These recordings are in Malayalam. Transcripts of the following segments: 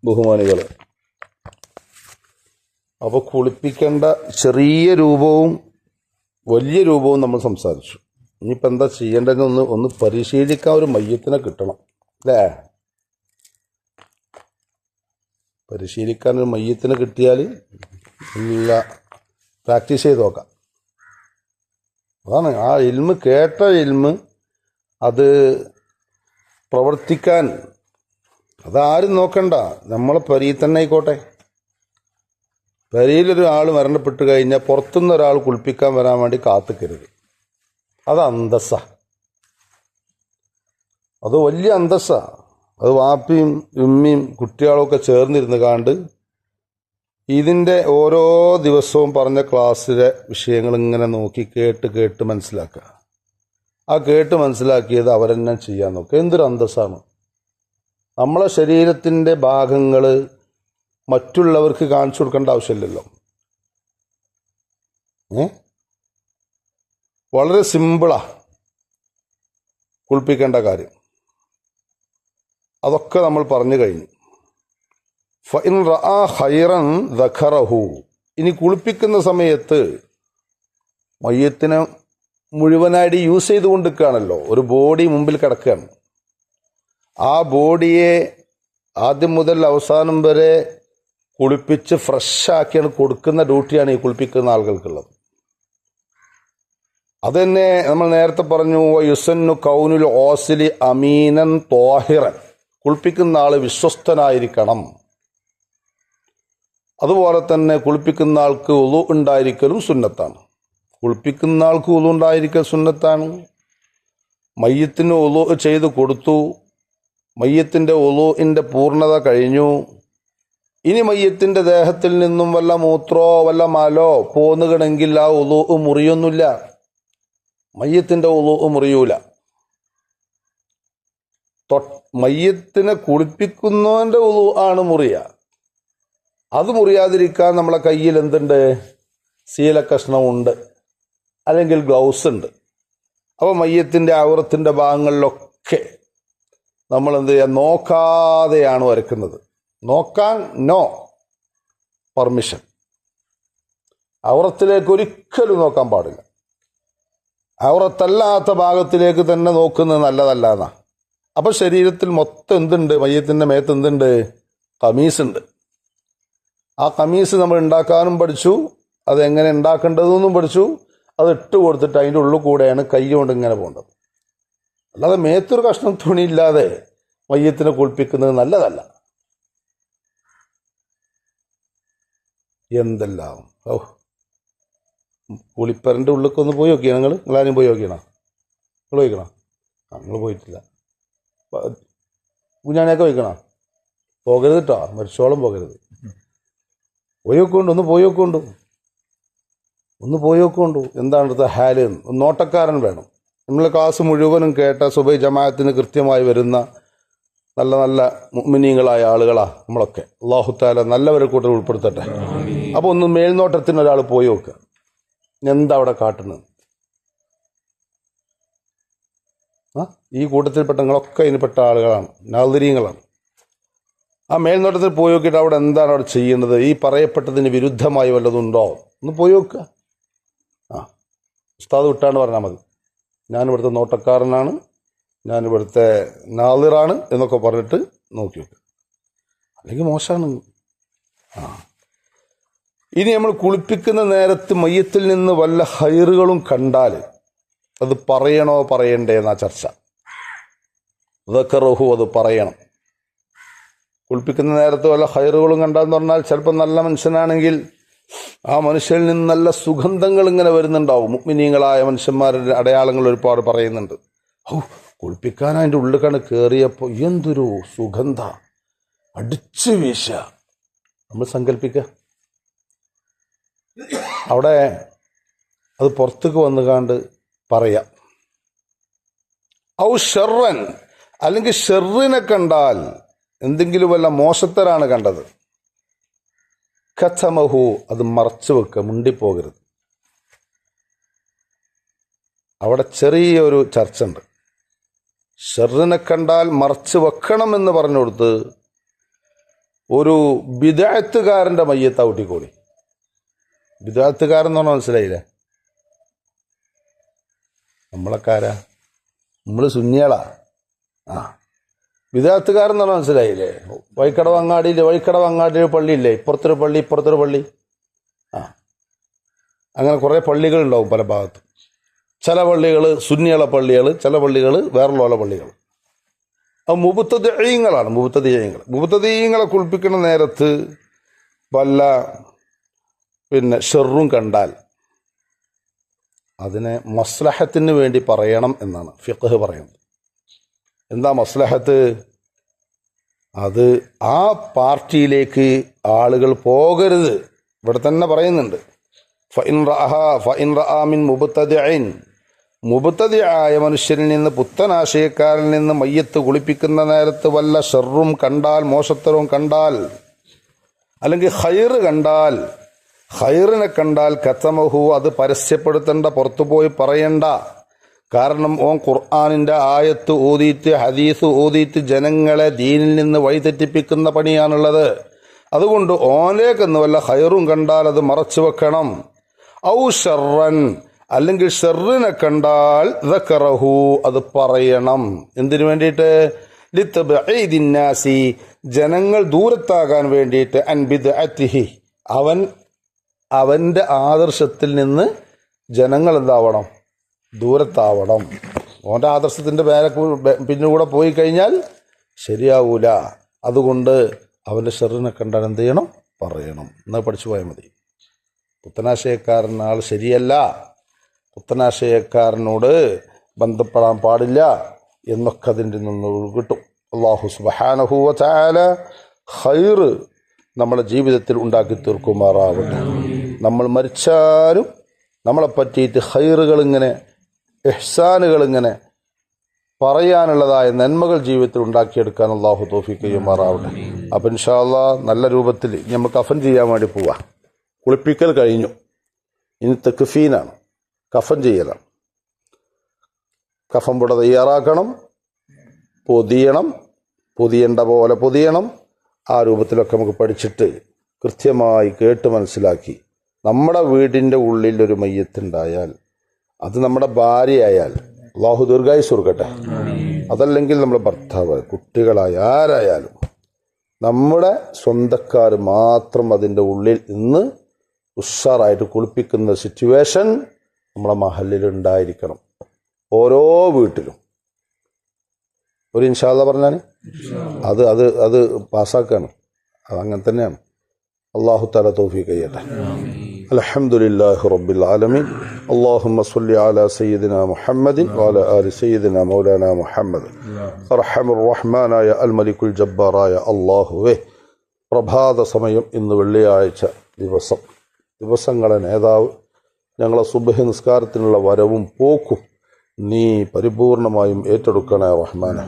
ബഹുമാനികൾ. അപ്പോൾ കുളിപ്പിക്കേണ്ട ചെറിയ രൂപവും വലിയ രൂപവും നമ്മൾ സംസാരിച്ചു. ഇനിയിപ്പോൾ എന്താ ചെയ്യേണ്ടതെന്ന് ഒന്ന് പരിശീലിക്കാൻ ഒരു മയ്യത്തിനെ കിട്ടണം അല്ലേ? പരിശീലിക്കാൻ ഒരു മയ്യത്തിനെ കിട്ടിയാൽ നല്ല പ്രാക്ടീസ് ചെയ്ത് നോക്കാം. അതാണ് ആ ഇൽമ്, കേട്ട ഇൽമ് അത് പ്രവർത്തിക്കാൻ അതാരും നോക്കണ്ട. നമ്മളെ പെരയിൽ തന്നെ ആയിക്കോട്ടെ. പെരയിലൊരാൾ മരണപ്പെട്ട് കഴിഞ്ഞാൽ പുറത്തുനിന്ന് ഒരാൾ കുളിപ്പിക്കാൻ വരാൻ വേണ്ടി കാത്തുക്കരുത്. അത് അന്തസ്സാ, അത് വലിയ അന്തസ്സാ. അത് വാപ്പിയും ഉമ്മയും കുട്ടികളൊക്കെ ചേർന്നിരുന്ന് കാണ്ട് ഇതിൻ്റെ ഓരോ ദിവസവും പറഞ്ഞ ക്ലാസ്സിലെ വിഷയങ്ങൾ ഇങ്ങനെ നോക്കി കേട്ട് മനസ്സിലാക്കുക. ആ കേട്ട് മനസ്സിലാക്കിയത് അവരെന്നെ ചെയ്യാൻ നോക്കുക. എന്തൊരു അന്തസ്സാണ്. നമ്മളെ ശരീരത്തിൻ്റെ ഭാഗങ്ങൾ മറ്റുള്ളവർക്ക് കാണിച്ചു കൊടുക്കേണ്ട ആവശ്യമില്ലല്ലോ. വളരെ സിമ്പിളാ കുളിപ്പിക്കേണ്ട കാര്യം. അതൊക്കെ നമ്മൾ പറഞ്ഞു കഴിഞ്ഞു. ഫഇൻ റആ ഖൈറൻ ദഖറഹു. ഇനി കുളിപ്പിക്കുന്ന സമയത്ത് മയ്യത്തിനെ മുഴുവനായിട്ട് യൂസ് ചെയ്തുകൊണ്ടിരിക്കുകയാണല്ലോ. ഒരു ബോഡി മുമ്പിൽ കിടക്കുകയാണ്. ആ ബോഡിയെ ആദ്യം മുതൽ അവസാനം വരെ കുളിപ്പിച്ച് ഫ്രഷാക്കിയാണ് കൊടുക്കുന്ന ഡ്യൂട്ടിയാണ് ഈ കുളിപ്പിക്കുന്ന ആളുകൾക്കുള്ളത്. അതുതന്നെ നമ്മൾ നേരത്തെ പറഞ്ഞു, യുസന്നു കൗനുൽ ഓസിലി അമീനൻ ത്വാഹിറൻ. കുളിപ്പിക്കുന്ന ആള് വിശ്വസ്തനായിരിക്കണം. അതുപോലെ തന്നെ കുളിപ്പിക്കുന്ന ആൾക്ക് ഉളു ഉണ്ടായിരിക്കലും സുന്നത്താണ്. കുളിപ്പിക്കുന്ന ആൾക്ക് ഉളു ഉണ്ടായിരിക്കൽ സുന്നത്താണ്. മയ്യത്തിന് ഉളു ചെയ്ത് കൊടുത്തു, മയ്യത്തിൻ്റെ ഉളുവിൻ്റെ പൂർണ്ണത കഴിഞ്ഞു. ഇനി മയ്യത്തിൻ്റെ ദേഹത്തിൽ നിന്നും വല്ല മൂത്രോ വല്ല മലോ പോന്നുകണമെങ്കിൽ ആ ഉളു മുറിയൊന്നുമില്ല. മയ്യത്തിൻ്റെ ഉളു മുറിയൂല. മയ്യത്തിനെ കുളിപ്പിക്കുന്നവൻ്റെ ഉളു ആണ് മുറിയ. അത് മുറിയാതിരിക്കാൻ നമ്മളെ കയ്യിൽ എന്തുണ്ട്? ശീലക്കഷ്ണമുണ്ട്, അല്ലെങ്കിൽ ഗ്ലൗസ് ഉണ്ട്. അപ്പോൾ മയ്യത്തിൻ്റെ ഔറത്തിൻ്റെ ഭാഗങ്ങളിലൊക്കെ നമ്മൾ എന്ത് ചെയ്യുക? നോക്കാതെയാണ് വരയ്ക്കുന്നത്. നോക്കാൻ നോ പെർമിഷൻ. ഔറത്തിലേക്ക് ഒരിക്കലും നോക്കാൻ പാടില്ല. ഔറത്തല്ലാത്ത ഭാഗത്തിലേക്ക് തന്നെ നോക്കുന്നത് നല്ലതല്ല എന്നാ. അപ്പൊ ശരീരത്തിൽ മൊത്തം എന്തുണ്ട്? മയ്യത്തിന്റെ മേത്ത് എന്തുണ്ട്? കമീസ് ഉണ്ട്. ആ കമീസ് നമ്മൾ ഉണ്ടാക്കാനും പഠിച്ചു, അതെങ്ങനെ ഉണ്ടാക്കേണ്ടതെന്നും പഠിച്ചു. അത് ഇട്ട് കൊടുത്തിട്ട് അതിൻ്റെ ഉള്ളിൽ കൂടെയാണ് കൈ കൊണ്ട് ഇങ്ങനെ പോകേണ്ടത്. അല്ലാതെ മേത്തൊരു കഷ്ണം തുണിയില്ലാതെ മയ്യത്തിനെ കുളിപ്പിക്കുന്നത് നല്ലതല്ല. എന്തെല്ലാം കുളിപ്പരൻ്റെ ഉള്ളിലേക്ക് ഒന്ന് പോയി നോക്കിയാ? നിങ്ങളാരും പോയി നോക്കിയണോ? നിങ്ങൾ പോയിക്കണോ? നിങ്ങൾ പോയിട്ടില്ല. കുഞ്ഞാനെയൊക്കെ പോയിക്കണോ? പോകരുത് കേട്ടോ, മരിച്ചോളം പോകരുത്. പോയി നോക്കുകൊണ്ട്, ഒന്ന് പോയി നോക്കുകൊണ്ടു. എന്താണ് ഇവിടുത്തെ ഹാല്? നോട്ടക്കാരൻ വേണം. നമ്മളെ ക്ലാസ് മുഴുവനും കേട്ട സുബൈ ജമാഅത്തിന് കൃത്യമായി വരുന്ന നല്ല നല്ല മുഅ്മിനീങ്ങളായ ആളുകളാ നമ്മളൊക്കെ. അല്ലാഹു തആല നല്ലവരെ കൂട്ടർ ഉൾപ്പെടുത്തട്ടെ. അപ്പോൾ ഒന്ന് മേൽനോട്ടത്തിന് ഒരാൾ പോയി നോക്കുക, എന്താ അവിടെ കാട്ടുന്നത്. ഈ കൂട്ടത്തിൽപ്പെട്ട നിങ്ങളൊക്കെ ഇതിൽപ്പെട്ട ആളുകളാണ്, നാദിരീങ്ങളാണ്. ആ മേൽനോട്ടത്തിൽ പോയി നോക്കിയിട്ട് അവിടെ എന്താണ് അവിടെ ചെയ്യുന്നത്, ഈ പറയപ്പെട്ടതിന് വിരുദ്ധമായി വല്ലതുണ്ടോ ഒന്ന് പോയി നോക്കുക. ഉസ്താദ് വിട്ടാണ് പറഞ്ഞാൽ മതി, ഞാനിവിടുത്തെ നോട്ടക്കാരനാണ്, ഞാനിവിടുത്തെ നാദിറാണ് എന്നൊക്കെ പറഞ്ഞിട്ട് നോക്കി വെക്കുക. അല്ലെങ്കിൽ മോശമാണ്. ഇനി നമ്മൾ കുളിപ്പിക്കുന്ന നേരത്ത് മയ്യത്തിൽ നിന്ന് വല്ല ഹൈറുകളും കണ്ടാൽ അത് പറയണോ പറയണ്ടേ എന്നാ ചർച്ച. ദക്കറഹു, അത് പറയണം. കുളിപ്പിക്കുന്ന നേരത്ത് വല്ല ഹൈറുകളും കണ്ടാന്ന് പറഞ്ഞാൽ ചിലപ്പോൾ നല്ല മനുഷ്യനാണെങ്കിൽ ആ മനുഷ്യനിൽ നിന്ന് നല്ല സുഗന്ധങ്ങൾ ഇങ്ങനെ വരുന്നുണ്ടാവും. മുഅ്മിനീങ്ങളായ മനുഷ്യന്മാരുടെ അടയാളങ്ങൾ ഒരുപാട് പറയുന്നുണ്ട്. കുളിപ്പിക്കാൻ അതിൻ്റെ ഉള്ളിൽ കയറിയപ്പോൾ എന്തൊരു സുഗന്ധ, അടിച്ചു വീശ. നമ്മൾ സങ്കല്പിക്കുക, അവിടെ അത് പുറത്തേക്ക് വന്നുകാണ്ട് പറയാം. ഔ ഷർറൻ, അല്ലെങ്കിൽ ഷെറിനെ കണ്ടാൽ, എന്തെങ്കിലും വല്ല മോശത്തരാണ് കണ്ടത്, ഖതമഹു, അത് മറച്ചു വെക്കുക, മുണ്ടിപ്പോകരുത്. അവിടെ ചെറിയൊരു ചർച്ച ഉണ്ട്. ഷെറിനെ കണ്ടാൽ മറച്ചു വെക്കണം എന്ന് പറഞ്ഞു കൊടുത്ത് ഒരു ബിദഅത്തുകാരന്റെ മയ്യത്ത് ഔട്ടിക്കോളി. ബിദഅത്തുകാരൻ എന്ന് പറഞ്ഞാൽ മനസ്സിലായില്ലേ? നമ്മളൊക്കാരാ? നമ്മള് സുന്നികളാ. ബിദഅത്തുകാരൻ എന്ന് പറഞ്ഞാൽ മനസ്സിലായില്ലേ? വഴിക്കടവങ്ങാടിയിൽ പള്ളിയില്ലേ? ഇപ്പുറത്തൊരു പള്ളി. അങ്ങനെ കുറെ പള്ളികളുണ്ടാവും പല ഭാഗത്തും. ചില പള്ളികൾ സുന്നികളെ പള്ളികൾ, ചില പള്ളികൾ വേറുള്ള പള്ളികൾ. അത് മുബ്തദിഈങ്ങളാണ്. മുബ്തദിഈങ്ങളെ കുളിപ്പിക്കുന്ന നേരത്ത് വല്ല ഷെറും കണ്ടാൽ അതിനെ മസ്ലഹത്തിന് വേണ്ടി പറയണം എന്നാണ് ഫിഖ്ഹ് പറയുന്നത്. എന്താ മസ്ലഹത്ത്? അത് ആ പാർട്ടിയിലേക്ക് ആളുകൾ പോകരുത്. ഇവിടെ തന്നെ പറയുന്നുണ്ട്, ഫഇൻ റഅ മിൻ മുബ്തദിഇൻ, മുബ്തദിആയ മനുഷ്യരിൽ നിന്ന്, പുത്തനാശയക്കാരിൽ നിന്ന് മയ്യത്ത് കുളിപ്പിക്കുന്ന നേരത്ത് വല്ല ഷർറും കണ്ടാൽ, മോശത്തരവും കണ്ടാൽ, അല്ലെങ്കിൽ ഖൈറിനെ കണ്ടാൽ കതമഹു, അത് പരസ്യപ്പെടുത്തേണ്ട, പുറത്തുപോയി പറയണ്ട. കാരണം ഓൻ ഖുർആനിന്റെ ആയത്ത് ഓതിയിട്ട് ഹദീസ് ഓതിയിട്ട് ജനങ്ങളെ ദീനിൽ നിന്ന് വഴിതെറ്റിപ്പിക്കുന്ന പണിയാണുള്ളത്. അതുകൊണ്ട് ഓനിലേക്കെന്ന് വല്ല ഖൈറും കണ്ടാൽ അത് മറച്ചു വെക്കണം. ഔ ഷർറൻ, അല്ലെങ്കിൽ ഷർറിനെ കണ്ടാൽ ദക്കറഹു, അത് പറയണം. എന്തിനു വേണ്ടിയിട്ട്? ലിതബ്ഈദിന്നാസി, ജനങ്ങൾ ദൂരത്താകാൻ വേണ്ടിയിട്ട്, അൻ ബിദ്അത്തിഹി, അവന്റെ ആദർശത്തിൽ നിന്ന് ജനങ്ങൾ എന്താവണം? ദൂരത്താവണം. ഓന്റെ ആദർശത്തിന്റെ പിന്നുകൂടെ പോയി കഴിഞ്ഞാൽ ശരിയാവൂല. അതുകൊണ്ട് അവന്റെ ഷർറിനെ കണ്ടാൽ എന്ത് ചെയ്യണം? പറയണം. എന്നാൽ പഠിച്ചു പോയാൽ മതി. പുത്തനാശയക്കാരൻ ആൾ ശരിയല്ല, പുത്തനാശയക്കാരനോട് ബന്ധപ്പെടാൻ പാടില്ല എന്നൊക്കെ അതിൻ്റെ നിന്ന് കിട്ടും. അല്ലാഹു സുബ്ഹാനഹു വ തആല ഖൈർ നമ്മുടെ ജീവിതത്തിൽ ഉണ്ടാക്കി തീർക്കുമാറാവട്ടെ. നമ്മൾ മരിച്ചാലും നമ്മളെ പറ്റിയിട്ട് ഖൈറുകൾ ഇങ്ങനെ, ഇഹ്സാനുകൾ ഇങ്ങനെ പറയാനുള്ളതായ നന്മകൾ ജീവിതത്തിൽ ഉണ്ടാക്കിയെടുക്കാൻ അല്ലാഹു തൗഫീഖ് ചെയ്യുമാറാവട്ടെ. അപ്പം ഇൻഷാ അല്ലാഹ് നല്ല രൂപത്തിൽ നമ്മൾ കഫൻ ചെയ്യാൻ വേണ്ടി പോവാം. കുളിപ്പിക്കൽ കഴിഞ്ഞു, ഇനി തക്ഫീനാണ്, കഫൻ ചെയ്യലാണ്. കഫൻ പുട തയ്യാറാക്കണം, പൊതിയേണ്ട പോലെ പൊതിയണം. ആ രൂപത്തിലൊക്കെ നമുക്ക് പഠിച്ചിട്ട് കൃത്യമായി കേട്ട് മനസ്സിലാക്കി, നമ്മുടെ വീടിൻ്റെ ഉള്ളിൽ ഒരു മയ്യത്തുണ്ടായാൽ, അത് നമ്മുടെ ഭാര്യയായാൽ അല്ലാഹു ദീർഘായുസ്സ് കൊടുക്കട്ടെ, അതല്ലെങ്കിൽ നമ്മുടെ ഭർത്താവ്, കുട്ടികളായ ആരായാലും നമ്മുടെ സ്വന്തക്കാർ മാത്രം അതിൻ്റെ ഉള്ളിൽ നിന്ന് ഉഷാറായിട്ട് കുളിപ്പിക്കുന്ന സിറ്റുവേഷൻ നമ്മളെ മഹല്ലിൽ ഉണ്ടായിരിക്കണം. ഓരോ വീട്ടിലും ഒരു ഇൻഷാ അല്ലാഹ് പറഞ്ഞാൽ അത് പാസ്സാക്കാണ്. അതങ്ങനെ തന്നെയാണ്. അല്ലാഹു തആല തൗഫീഖ് ചെയ്യട്ടെ. അൽഹംദുലില്ലാഹി റബ്ബിൽ ആലമീൻ. അല്ലാഹുമ്മ സ്വല്ലി അലാ സയ്യിദിനാ മുഹമ്മദിൻ വഅലാ ആലി സയ്യിദിനാ മൗലാനാ മുഹമ്മദ്. അർഹമുർ റഹ്മാനായ അൽ മലിക്കുൽ ജബ്ബാറായ അല്ലാഹുവേ, പ്രഭാത സമയം ഇന്ന് വെള്ളിയാഴ്ച ദിവസങ്ങളെ നേതാവ്, ഞങ്ങളെ സുബ്ഹ് നിസ്കാരത്തിനുള്ള വരവും പോക്കും നീ പരിപൂർണമായും ഏറ്റെടുക്കണേ റഹ്മാനെ.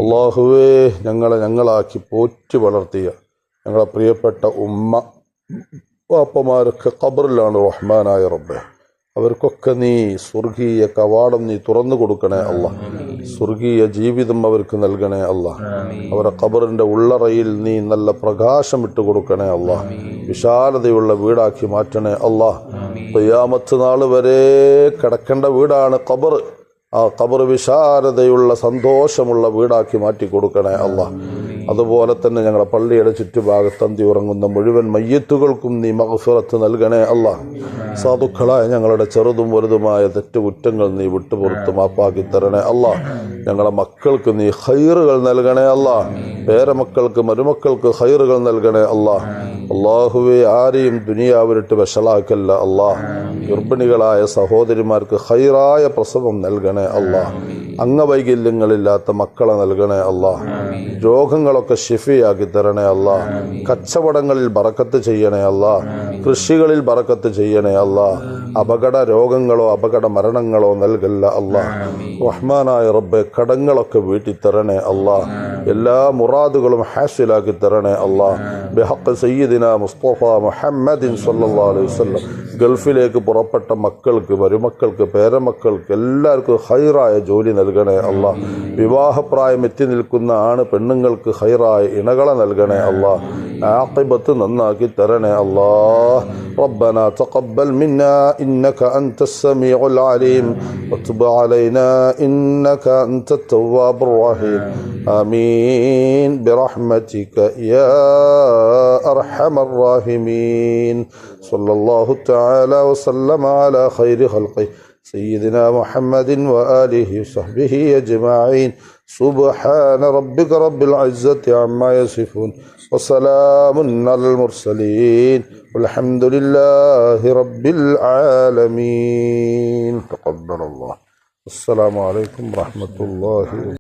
അല്ലാഹുവേ, ഞങ്ങളാക്കി പോറ്റി വളർത്തിയ ഞങ്ങളെ പ്രിയപ്പെട്ട ഉമ്മ വാപ്പമാരൊക്കെ ഖബറിലാണ് റഹ്മാനായ റബ്ബേ. അവർക്കൊക്കെ നീ സ്വർഗീയ കവാടം നീ തുറന്നു കൊടുക്കണേ അല്ലാഹ്. സ്വർഗീയ ജീവിതം അവർക്ക് നൽകണേ അല്ലാഹ്. അവരെ ഖബറിന്റെ ഉള്ളറയിൽ നീ നല്ല പ്രകാശം ഇട്ട് കൊടുക്കണേ അല്ലാഹ്. വിശാലതയുള്ള വീടാക്കി മാറ്റണേ അല്ലാഹ്. ഖിയാമത്ത് നാൾ വരെ കിടക്കേണ്ട വീടാണ് ഖബർ. ആ ഖബർ വിശാലതയുള്ള സന്തോഷമുള്ള വീടാക്കി മാറ്റി കൊടുക്കണേ അല്ലാഹ്. അതുപോലെ തന്നെ ഞങ്ങളുടെ പള്ളിയുടെ ചുറ്റുഭാഗത്തന്തി ഉറങ്ങുന്ന മുഴുവൻ മയ്യത്തുകൾക്കും നീ മഗ്ഫിറത്ത് നൽകണേ അല്ലാഹ്. സാധുക്കളായ ഞങ്ങളുടെ ചെറുതും വലുതുമായ തെറ്റുകുറ്റങ്ങൾ നീ വിട്ടുപുറത്ത് മാപ്പാക്കി തരണേ അല്ലാഹ്. ഞങ്ങളുടെ മക്കൾക്ക് നീ ഖൈറുകൾ നൽകണേ അല്ലാഹ്. പേരമക്കൾക്ക് മരുമക്കൾക്ക് ഖൈറുകൾ നൽകണേ അല്ലാഹ്. അല്ലാഹുവേ, ആരെയും ദുനിയാവിലിട്ട് വഷളാക്കല്ല അല്ലാഹ്. ഗർഭിണികളായ സഹോദരിമാർക്ക് ഖൈറായ പ്രസവം നൽകണേ അല്ലാഹ്. അംഗവൈകല്യങ്ങളില്ലാത്ത മക്കളെ നൽകണേ അല്ലാഹ്. രോഗങ്ങളൊക്കെ ശിഫയാക്കി തരണേ അല്ലാഹ്. കച്ചവടങ്ങളിൽ ബറക്കത്ത് ചെയ്യണേ അല്ലാഹ്. കൃഷികളിൽ ബറക്കത്ത് ചെയ്യണേ അല്ലാഹ്. അപകട രോഗങ്ങളോ അപകട മരണങ്ങളോ നൽകല്ല അല്ലാ. റഹ്മാനായ റബ്ബെ, കടങ്ങളൊക്കെ വീട്ടി തരണേ അല്ലാ. എല്ലാ മുറാദുകളും ഹാസിലാക്കി തരണേ അല്ലാ. ബിഹഖ് സയ്യിദിന മുസ്തഫ മുഹമ്മദിൻ സ്വല്ലല്ലാഹു അലൈഹി വസല്ലം. ഗൾഫിലേക്ക് പുറപ്പെട്ട മക്കൾക്ക്, മരുമക്കൾക്ക്, പേരമക്കൾക്ക് എല്ലാവർക്കും ഹൈറായ ജോലി നൽകണേ അല്ലാ. വിവാഹപ്രായം എത്തി നിൽക്കുന്ന ആണ് പെണ്ണുങ്ങൾക്ക് ഹൈറായ ഇണകളെ നൽകണേ അല്ലാ. ആഖിബത്ത് നന്നാക്കി തരണേ അല്ലാ. ربنا تقبل منا إنك أنت السميع العليم وتب علينا إنك أنت التواب الرحيم آمين برحمتك يا أرحم الراحمين. صلى الله تعالى وسلم على خير خلقه سيدنا محمد وآله وصحبه أجمعين. سبحان ربك رب العزة عما يصفون وسلام على المرسلين والحمد لله رب العالمين. تقبل الله. السلام عليكم ورحمة الله.